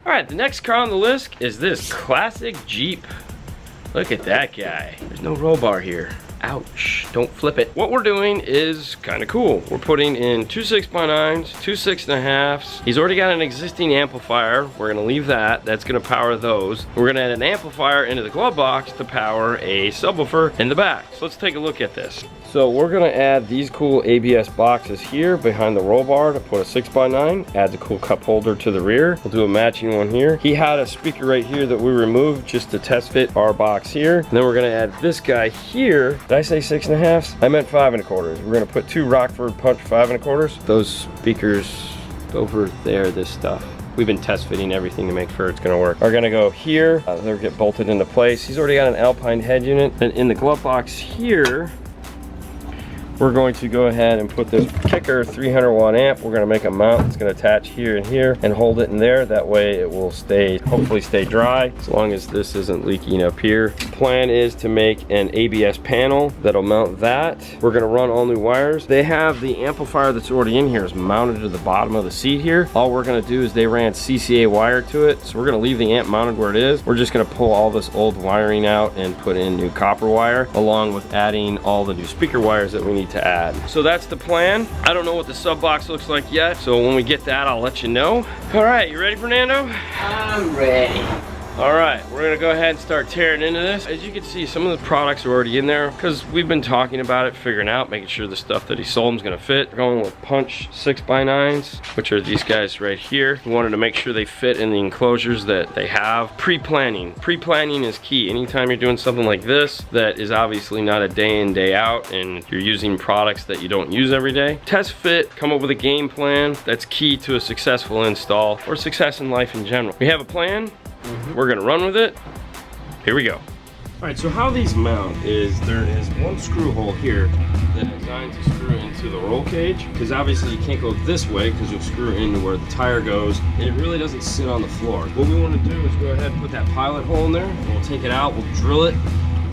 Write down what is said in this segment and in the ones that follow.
All right, the next car on the list is this classic Jeep. Look at that guy. There's no roll bar here. Ouch, don't flip it. What we're doing is kind of cool. We're putting in two 6x9s, two 6.5s. He's already got an existing amplifier. We're gonna leave that. That's gonna power those. We're gonna add an amplifier into the glove box to power a subwoofer in the back. So let's take a look at this. So we're gonna add these cool ABS boxes here behind the roll bar to put a 6x9. Adds a cool cup holder to the rear. We'll do a matching one here. He had a speaker right here that we removed just to test fit our box here. And then we're gonna add this guy here. Did I say 6.5s? I meant 5.25s. We're gonna put two Rockford Punch 5.25s. Those speakers over there, this stuff. We've been test fitting everything to make sure it's gonna work. Are gonna go here. They'll get bolted into place. He's already got an Alpine head unit. And in the glove box here, we're going to go ahead and put this kicker 300 watt amp. We're gonna make a mount. It's gonna attach here and here and hold it in there. That way it will stay, hopefully stay dry, as long as this isn't leaking up here. The plan is to make an ABS panel that'll mount that. We're gonna run all new wires. They have the amplifier that's already in here is mounted to the bottom of the seat here. All we're gonna do is they ran CCA wire to it. So we're gonna leave the amp mounted where it is. We're just gonna pull all this old wiring out and put in new copper wire, along with adding all the new speaker wires that we need to add. So that's the plan. I don't know what the sub box looks like yet, so when we get that, I'll let you know. All right, you ready, Fernando? I'm ready. All right, we're gonna go ahead and start tearing into this. As you can see, some of the products are already in there because we've been talking about it, figuring out, making sure the stuff that he sold him is gonna fit. We're going with Punch 6x9s, which are these guys right here. We wanted to make sure they fit in the enclosures that they have. Pre-planning. Pre-planning is key. Anytime you're doing something like this, that is obviously not a day in, day out, and you're using products that you don't use every day. Test fit, come up with a game plan. That's key to a successful install or success in life in general. We have a plan. We're gonna run with it. Here we go. All right, so how these mount is there is one screw hole here that is designed to screw into the roll cage, because obviously you can't go this way because you'll screw into where the tire goes, and it really doesn't sit on the floor. What we want to do is go ahead and put that pilot hole in there, and we'll take it out, we'll drill it,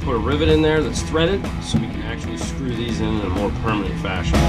put a rivet in there that's threaded, so we can actually screw these in a more permanent fashion.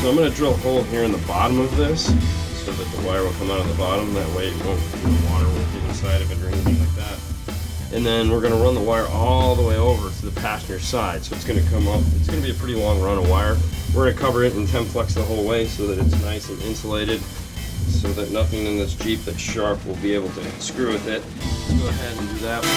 I'm going to drill a hole here in the bottom of this so that the wire will come out of the bottom. That way the water won't get inside of it or anything like that. And then we're going to run the wire all the way over to the passenger side. So it's going to come up. It's going to be a pretty long run of wire. We're going to cover it in Templex the whole way so that it's nice and insulated, so that nothing in this Jeep that's sharp will be able to screw with it. Let's go ahead and do that.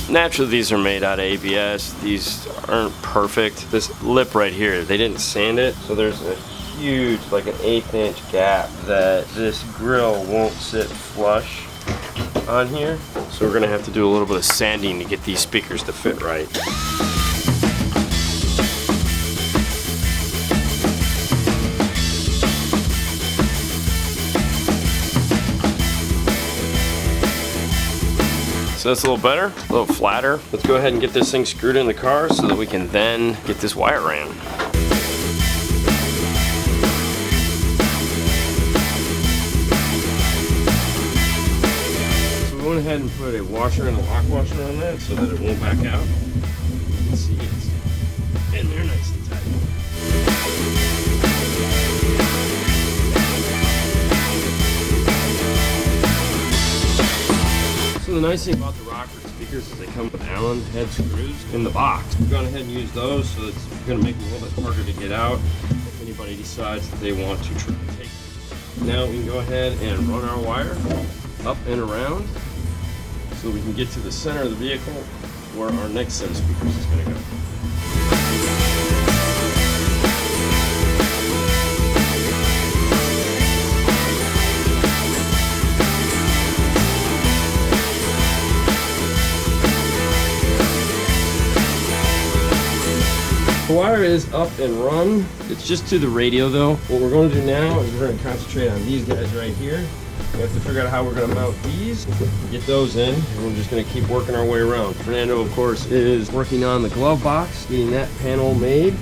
Naturally, these are made out of ABS. These aren't perfect. This lip right here, they didn't sand it, so there's a huge, like an 1/8 inch gap that this grill won't sit flush on here. So we're gonna have to do a little bit of sanding to get these speakers to fit right. So that's a little better, a little flatter. Let's go ahead and get this thing screwed in the car so that we can then get this wire ran. So we went ahead and put a washer and a lock washer on that so that it won't back out. You can see it's the nice thing about the Rockford speakers is they come with Allen head screws in the box. We've gone ahead and used those, so it's going to make it a little bit harder to get out if anybody decides that they want to try to take it. Now we can go ahead and run our wire up and around so we can get to the center of the vehicle where our next set of speakers is going to go. The wire is up and run. It's just to the radio though. What we're going to do now is we're going to concentrate on these guys right here. We have to figure out how we're going to mount these, get those in, and we're just going to keep working our way around. Fernando, of course, is working on the glove box, getting that panel made.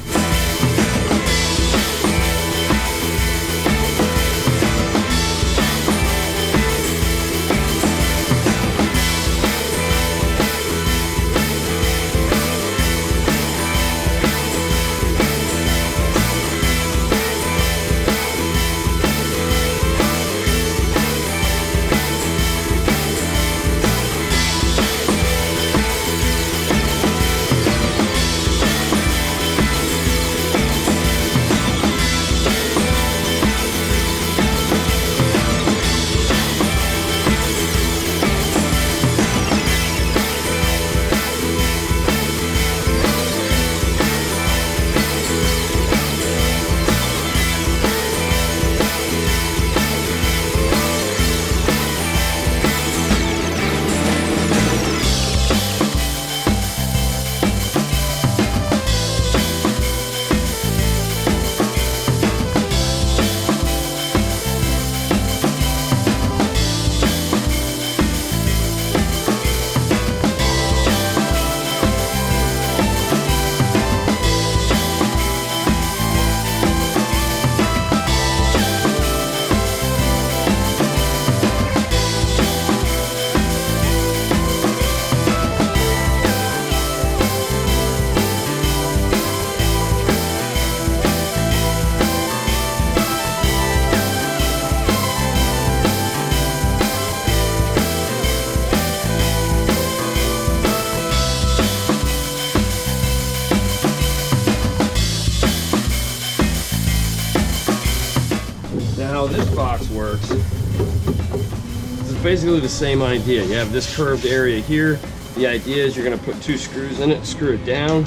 How this box works, this is basically the same idea. You have this curved area here. The idea is you're going to put 2 screws in it, screw it down.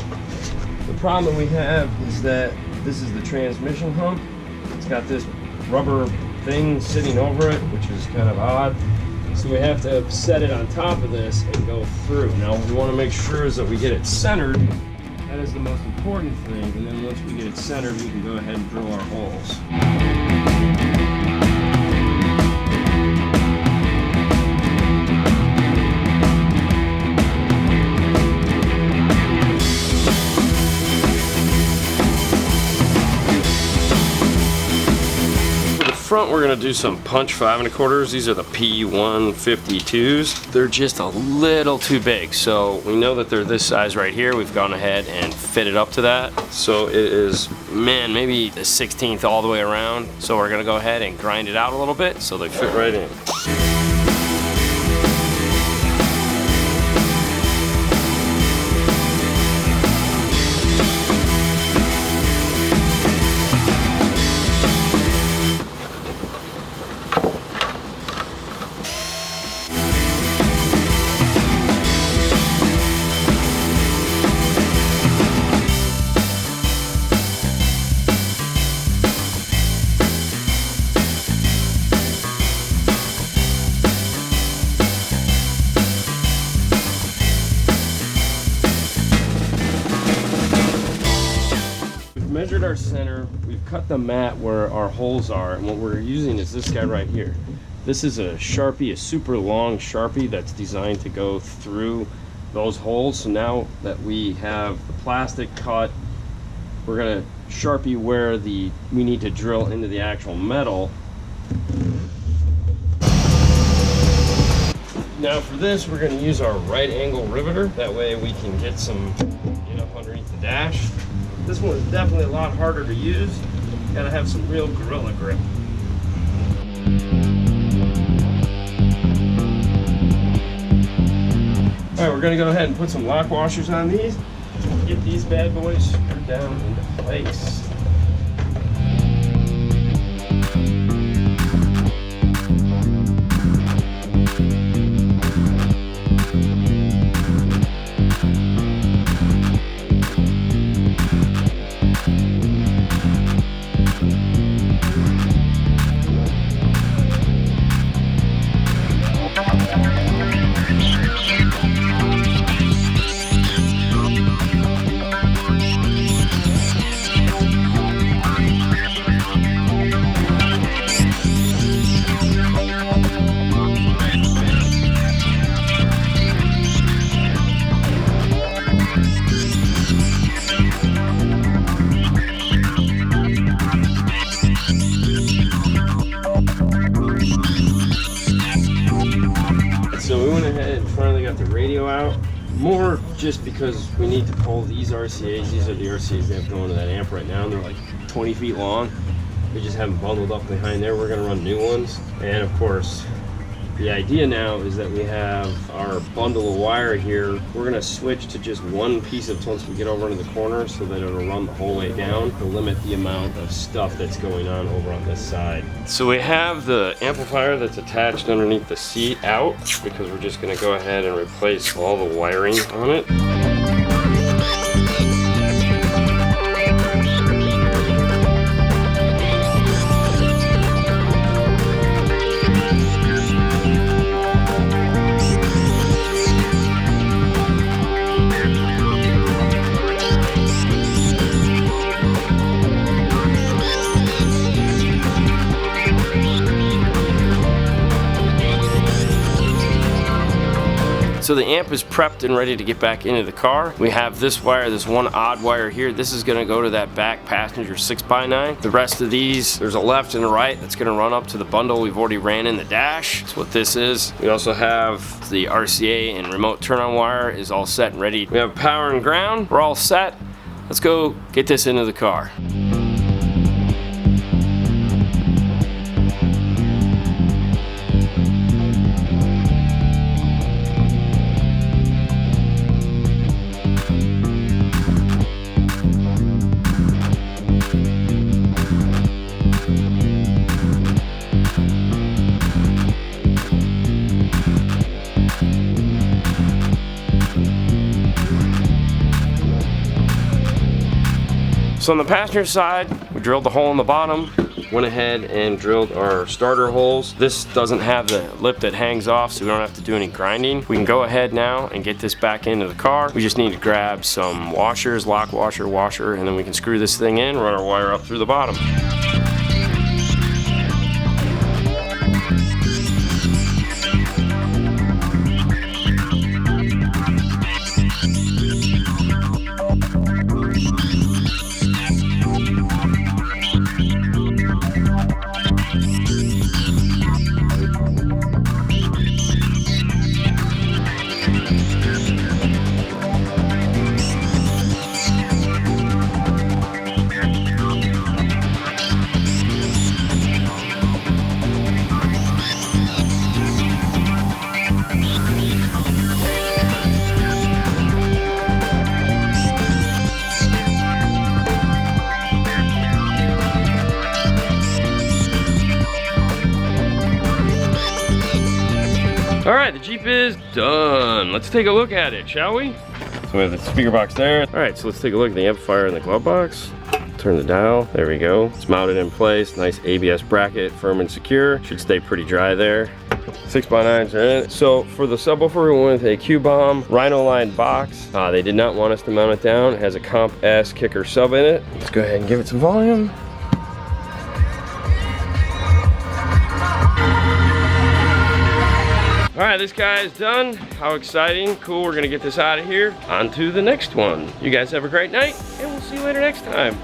The problem we have is that this is the transmission hump. It's got this rubber thing sitting over it, which is kind of odd. So we have to set it on top of this and go through. Now what we want to make sure is that we get it centered. That is the most important thing. And then once we get it centered, we can go ahead and drill our holes. Front, we're going to do some punch 5 1/4. These are the P152s. They're just a little too big, so we know that they're this size right here. We've gone ahead and fitted up to that, so it is, man, maybe the 16th all the way around. So we're going to go ahead and grind it out a little bit so they fit right in. Measured our center, we've cut the mat where our holes are, and what we're using is this guy right here. This is a Sharpie, a super long Sharpie that's designed to go through those holes. So now that we have the plastic cut, we're gonna Sharpie where we need to drill into the actual metal. Now for this, we're gonna use our right angle riveter. That way we can get up underneath the dash. This one is definitely a lot harder to use. You gotta have some real gorilla grip. All right, we're gonna go ahead and put some lock washers on these. Get these bad boys screwed down into place. So we went ahead and finally got the radio out. More just because we need to pull these RCAs. These are the RCAs they have going to that amp right now. And they're like 20 feet long. We just have them bundled up behind there. We're gonna run new ones. And of course, the idea now is that we have our bundle of wire here. We're gonna switch to just one piece of once we get over into the corner so that it'll run the whole way down to limit the amount of stuff that's going on over on this side. So we have the amplifier that's attached underneath the seat out because we're just gonna go ahead and replace all the wiring on it. So the amp is prepped and ready to get back into the car. We have this wire, this one odd wire here. This is gonna go to that back passenger 6x9. The rest of these, there's a left and a right that's gonna run up to the bundle we've already ran in the dash. That's what this is. We also have the RCA and remote turn on wire is all set and ready. We have power and ground, we're all set. Let's go get this into the car. So on the passenger side, we drilled the hole in the bottom, went ahead and drilled our starter holes. This doesn't have the lip that hangs off, so we don't have to do any grinding. We can go ahead now and get this back into the car. We just need to grab some washers, lock washer, washer, and then we can screw this thing in, run our wire up through the bottom. All right, the Jeep is done. Let's take a look at it, shall we? So we have the speaker box there. All right, so let's take a look at the amplifier in the glove box. Turn the dial, there we go. It's mounted in place, nice ABS bracket, firm and secure. Should stay pretty dry there. 6x9s are in it. So for the subwoofer, we went with a Q-Bomb Rhino line box. They did not want us to mount it down. It has a Comp S kicker sub in it. Let's go ahead and give it some volume. All right, this guy is done. How exciting, cool. We're gonna get this out of here. On to the next one. You guys have a great night, and we'll see you later next time.